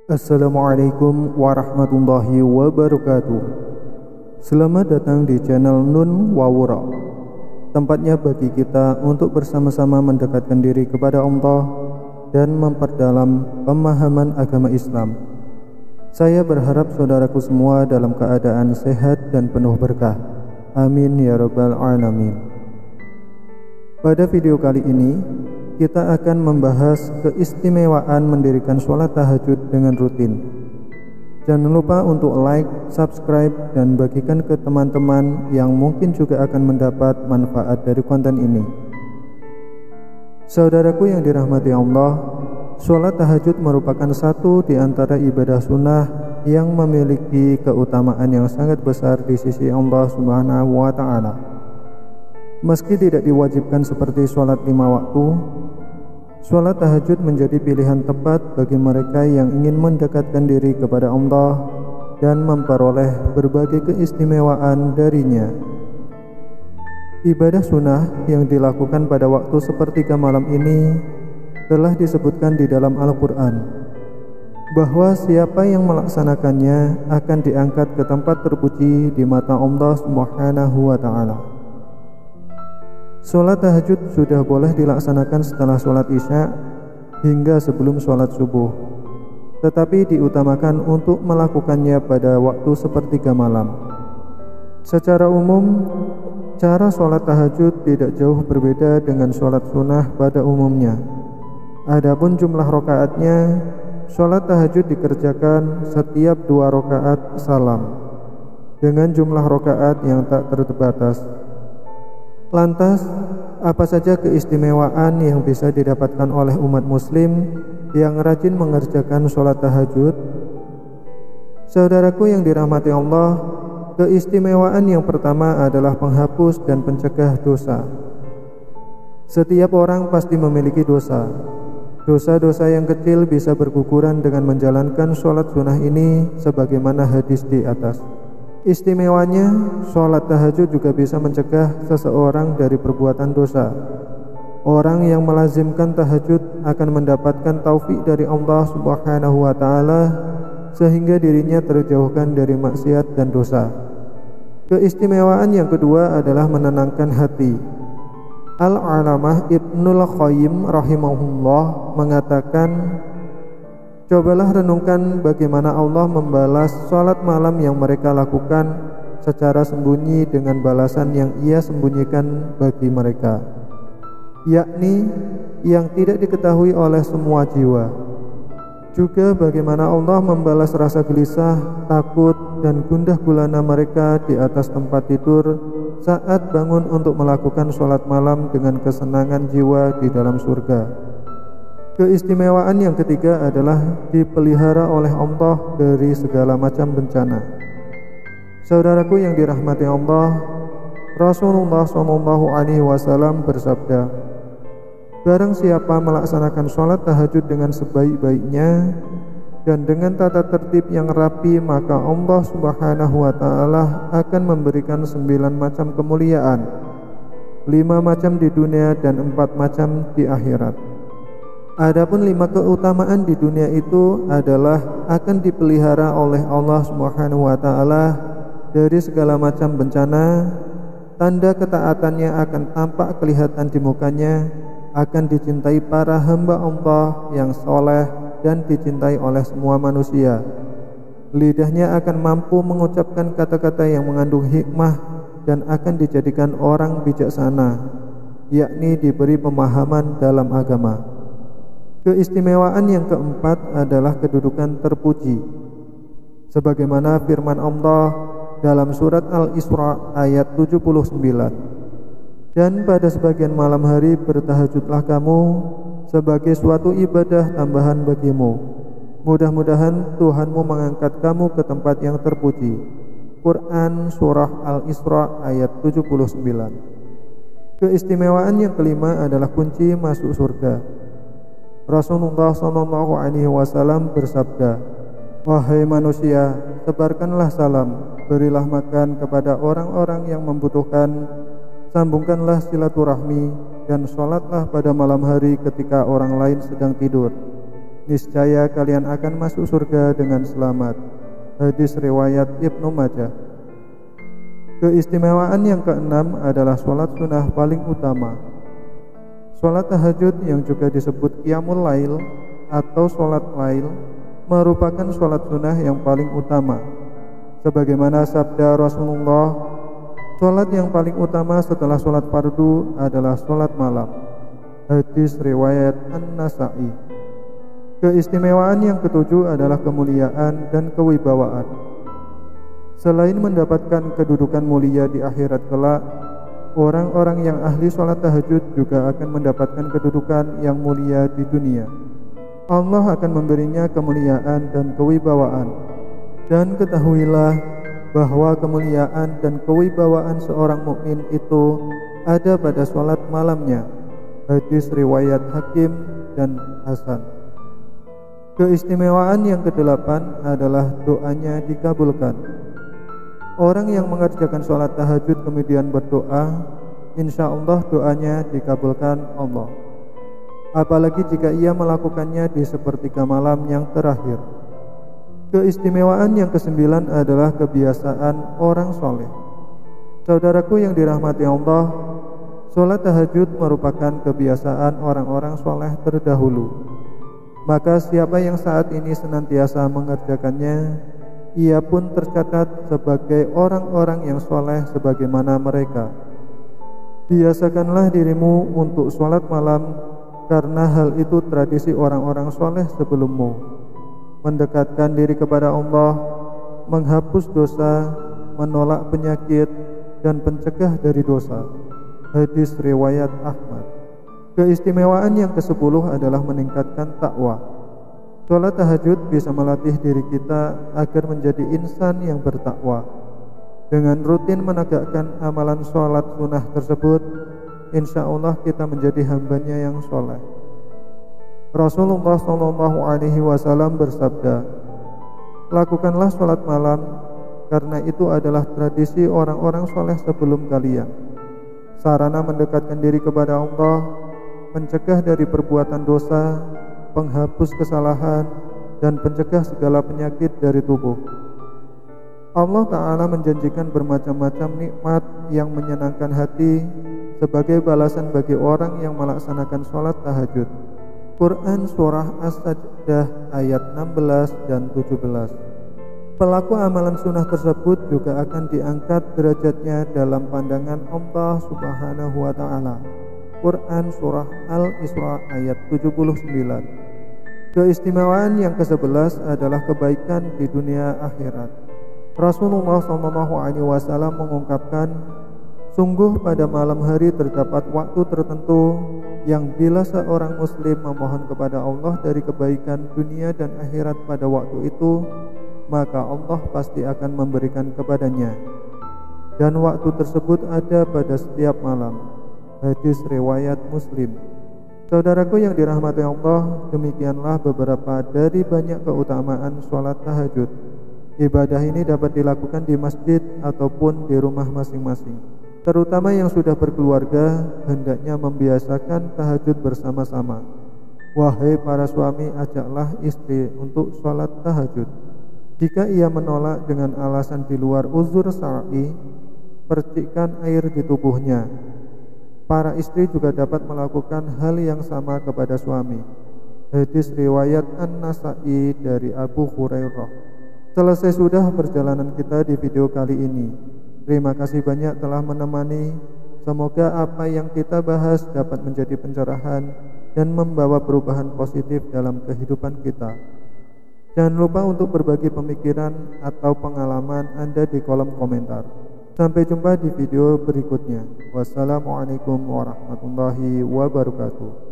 Assalamualaikum warahmatullahi wabarakatuh. Selamat datang di channel Nun Wawura, tempatnya bagi kita untuk bersama-sama mendekatkan diri kepada Allah dan memperdalam pemahaman agama Islam. Saya berharap saudaraku semua dalam keadaan sehat dan penuh berkah. Amin ya rabbal alamin. Pada video kali ini kita akan membahas keistimewaan mendirikan sholat tahajud dengan rutin. Jangan lupa untuk like, subscribe, dan bagikan ke teman-teman yang mungkin juga akan mendapat manfaat dari konten ini. Saudaraku yang dirahmati Allah, sholat tahajud merupakan satu di antara ibadah sunnah yang memiliki keutamaan yang sangat besar di sisi Allah Subhanahu wa Ta'ala. Meski tidak diwajibkan seperti sholat 5 waktu, sholat tahajud menjadi pilihan tepat bagi mereka yang ingin mendekatkan diri kepada Allah dan memperoleh berbagai keistimewaan darinya. Ibadah sunnah yang dilakukan pada waktu sepertiga malam ini telah disebutkan di dalam Al-Quran, bahwa siapa yang melaksanakannya akan diangkat ke tempat terpuji di mata Allah Subhanahu wa Ta'ala. Sholat tahajud sudah boleh dilaksanakan setelah sholat isya hingga sebelum sholat subuh, tetapi diutamakan untuk melakukannya pada waktu sepertiga malam. Secara umum, cara sholat tahajud tidak jauh berbeda dengan sholat sunnah pada umumnya. Adapun jumlah rakaatnya, sholat tahajud dikerjakan setiap 2 rakaat salam dengan jumlah rakaat yang tak terbatas. Lantas, apa saja keistimewaan yang bisa didapatkan oleh umat muslim yang rajin mengerjakan sholat tahajud? Saudaraku yang dirahmati Allah, keistimewaan yang pertama adalah penghapus dan pencegah dosa. Setiap orang pasti memiliki dosa. Dosa-dosa yang kecil bisa berguguran dengan menjalankan sholat sunnah ini sebagaimana hadis di atas. Istimewanya, sholat tahajud juga bisa mencegah seseorang dari perbuatan dosa. Orang yang melazimkan tahajud akan mendapatkan taufik dari Allah Subhanahu wa Ta'ala sehingga dirinya terjauhkan dari maksiat dan dosa. Keistimewaan yang kedua adalah menenangkan hati. Al-Alamah Ibnul Qayyim rahimahullah mengatakan, cobalah renungkan bagaimana Allah membalas sholat malam yang mereka lakukan secara sembunyi dengan balasan yang Ia sembunyikan bagi mereka, yakni yang tidak diketahui oleh semua jiwa. Juga bagaimana Allah membalas rasa gelisah, takut, dan gundah gulana mereka di atas tempat tidur saat bangun untuk melakukan sholat malam dengan kesenangan jiwa di dalam surga. Keistimewaan yang ketiga adalah dipelihara oleh Allah dari segala macam bencana. Saudaraku yang dirahmati Allah, Rasulullah SAW bersabda, barang siapa melaksanakan sholat tahajud dengan sebaik-baiknya dan dengan tata tertib yang rapi, maka Allah Subhanahu wa Ta'ala akan memberikan 9 macam kemuliaan, 5 macam di dunia dan 4 macam di akhirat. Adapun 5 keutamaan di dunia itu adalah akan dipelihara oleh Allah Subhanahu wa Ta'ala dari segala macam bencana, tanda ketaatannya akan tampak kelihatan di mukanya, akan dicintai para hamba Allah yang soleh dan dicintai oleh semua manusia. Lidahnya akan mampu mengucapkan kata-kata yang mengandung hikmah dan akan dijadikan orang bijaksana, yakni diberi pemahaman dalam agama. Keistimewaan yang keempat adalah kedudukan terpuji, sebagaimana firman Allah dalam surat Al-Isra ayat 79, dan pada sebagian malam hari bertahajudlah kamu sebagai suatu ibadah tambahan bagimu. Mudah-mudahan Tuhanmu mengangkat kamu ke tempat yang terpuji. Quran Surah Al-Isra ayat 79. Keistimewaan yang kelima adalah kunci masuk surga. Rasulullah SAW bersabda, wahai manusia, sebarkanlah salam, berilah makan kepada orang-orang yang membutuhkan, sambungkanlah silaturahmi, dan sholatlah pada malam hari ketika orang lain sedang tidur. niscaya kalian akan masuk surga dengan selamat. Hadis riwayat Ibnu Majah. Keistimewaan yang keenam adalah sholat sunnah paling utama. Sholat tahajud yang juga disebut qiyamul lail atau sholat lail merupakan sholat sunnah yang paling utama. Sebagaimana sabda Rasulullah, sholat yang paling utama setelah sholat fardu adalah sholat malam. Hadis riwayat An-Nasa'i. Keistimewaan yang ketujuh adalah kemuliaan dan kewibawaan. Selain mendapatkan kedudukan mulia di akhirat kelak, orang-orang yang ahli sholat tahajud juga akan mendapatkan kedudukan yang mulia di dunia. Allah akan memberinya kemuliaan dan kewibawaan. Dan ketahuilah bahwa kemuliaan dan kewibawaan seorang mukmin itu ada pada sholat malamnya. Hadis riwayat Hakim dan Hasan. Keistimewaan yang kedelapan adalah doanya dikabulkan. Orang yang mengerjakan sholat tahajud kemudian berdoa, insya Allah doanya dikabulkan Allah. Apalagi jika ia melakukannya di sepertiga malam yang terakhir. Keistimewaan yang kesembilan adalah kebiasaan orang soleh. Saudaraku yang dirahmati Allah, sholat tahajud merupakan kebiasaan orang-orang soleh terdahulu. Maka siapa yang saat ini senantiasa mengerjakannya, ia pun tercatat sebagai orang-orang yang soleh sebagaimana mereka. Biasakanlah dirimu untuk sholat malam, karena hal itu tradisi orang-orang soleh sebelummu. Mendekatkan diri kepada Allah, menghapus dosa, menolak penyakit, dan pencegah dari dosa. Hadis riwayat Ahmad. Keistimewaan yang ke-10 adalah meningkatkan takwa. Sholat tahajud bisa melatih diri kita agar menjadi insan yang bertakwa. Dengan rutin menegakkan amalan sholat sunnah tersebut, insya Allah kita menjadi hambanya yang soleh. Rasulullah SAW bersabda, lakukanlah sholat malam, karena itu adalah tradisi orang-orang soleh sebelum kalian. Sarana mendekatkan diri kepada Allah, mencegah dari perbuatan dosa, penghapus kesalahan, dan pencegah segala penyakit dari tubuh. Allah Ta'ala menjanjikan bermacam-macam nikmat yang menyenangkan hati sebagai balasan bagi orang yang melaksanakan sholat tahajud. Quran Surah As-Sajdah ayat 16 dan 17. Pelaku amalan sunnah tersebut juga akan diangkat derajatnya dalam pandangan Allah Subhanahu wa Ta'ala. Quran Surah Al-Isra ayat 79. Keistimewaan yang ke-11 adalah kebaikan di dunia akhirat. Rasulullah SAW mengungkapkan, sungguh pada malam hari terdapat waktu tertentu yang bila seorang muslim memohon kepada Allah dari kebaikan dunia dan akhirat pada waktu itu, maka Allah pasti akan memberikan kepadanya. Dan waktu tersebut ada pada setiap malam. Hadis riwayat Muslim. Saudaraku yang dirahmati Allah, demikianlah beberapa dari banyak keutamaan sholat tahajud. Ibadah ini dapat dilakukan di masjid ataupun di rumah masing-masing. Terutama yang sudah berkeluarga, hendaknya membiasakan tahajud bersama-sama. Wahai para suami, ajaklah istri untuk sholat tahajud. Jika ia menolak dengan alasan di luar uzur syar'i, percikkan air di tubuhnya. Para istri juga dapat melakukan hal yang sama kepada suami. Hadis riwayat An-Nasa'i dari Abu Hurairah. Selesai sudah perjalanan kita di video kali ini. Terima kasih banyak telah menemani. Semoga apa yang kita bahas dapat menjadi pencerahan dan membawa perubahan positif dalam kehidupan kita. Jangan lupa untuk berbagi pemikiran atau pengalaman Anda di kolom komentar. Sampai jumpa di video berikutnya. Wassalamualaikum warahmatullahi wabarakatuh.